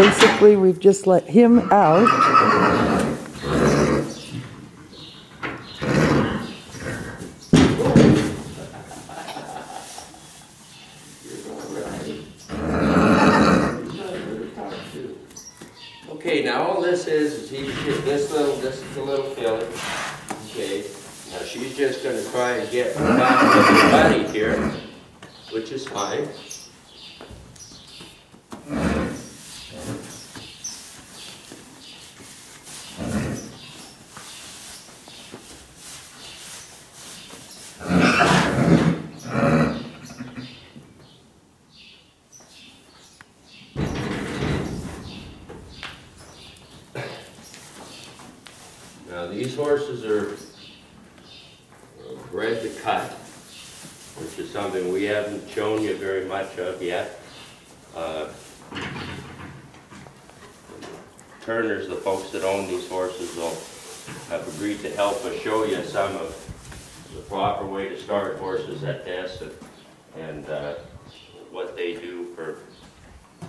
basically we've just let him out. Okay, now all this is this is a little filly. Okay, now she's just going to try and get back with her buddy here, which is fine. Now these horses are bred to cut, which is something we haven't shown you very much of yet. Turners, the folks that own these horses, will have agreed to help us show you some of the proper way to start horses at this and what they do for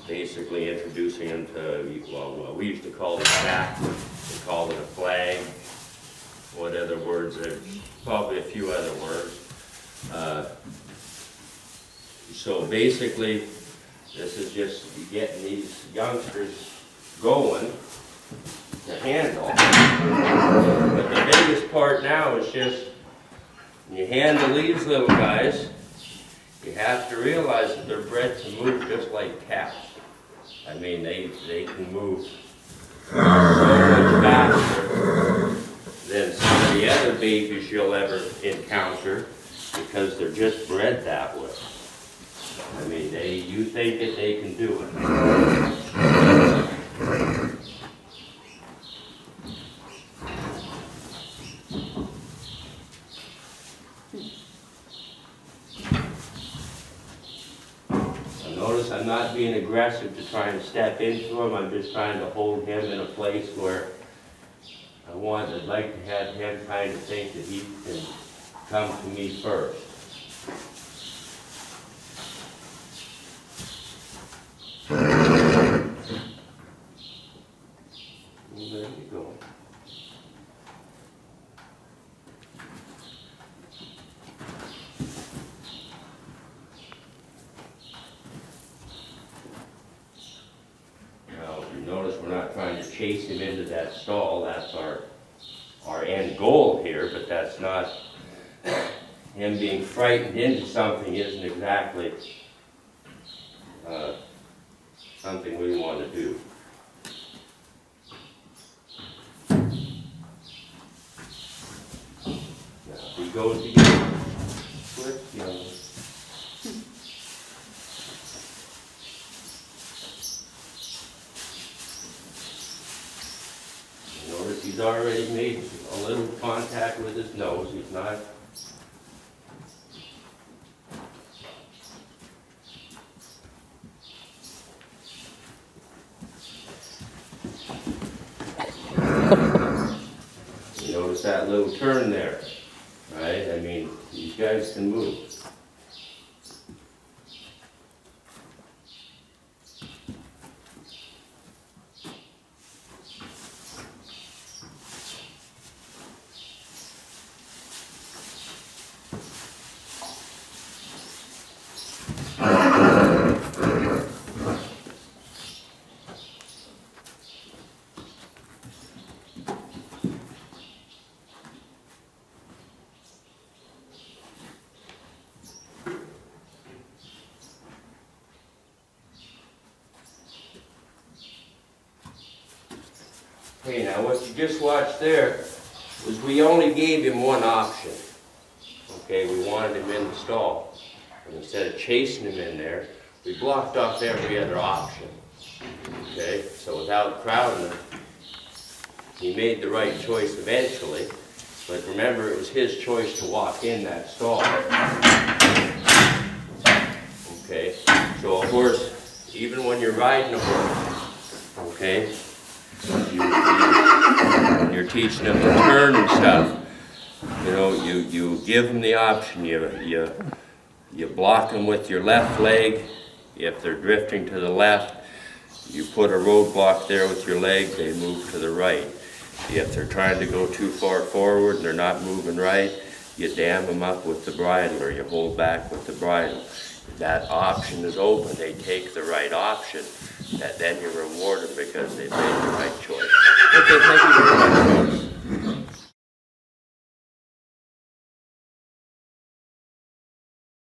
basically introducing them to, well, we used to call it a back, we call it a flag. What other words? There's probably a few other words. So basically, this is just getting these youngsters going to handle. But the biggest part now is just, when you handle these little guys, you have to realize that they're bred to move just like cats. I mean, they can move so much faster than some of the other babies you'll ever encounter because they're just bred that way. I mean, you think that they can do it. Notice I'm not being aggressive to try and step into him. I'm just trying to hold him in a place where I'd like to have him kind of think that he can come to me first. Well, there you go. Notice we're not trying to chase him into that stall. That's our end goal here, but that's not, him being frightened into something isn't exactly something we want to do. Now, if he goes to get quick, Notice he's already made a little contact with his nose. He's not. You notice that little turn there, right? I mean, these guys can move. Okay, now what you just watched there was we only gave him one option. Okay, we wanted him in the stall. And instead of chasing him in there, we blocked off every other option. Okay, so without crowding him, he made the right choice eventually. But remember, it was his choice to walk in that stall. Okay, so a horse, even when you're riding a horse, okay, when you're teaching them to turn and stuff, you know, you give them the option. You block them with your left leg. If they're drifting to the left, You put a roadblock there with your leg, they move to the right. If they're trying to go too far forward and they're not moving right, you dam them up with the bridle or you hold back with the bridle. If that option is open, they take the right option, then you reward them because they made the right choice. Okay, thank you very much.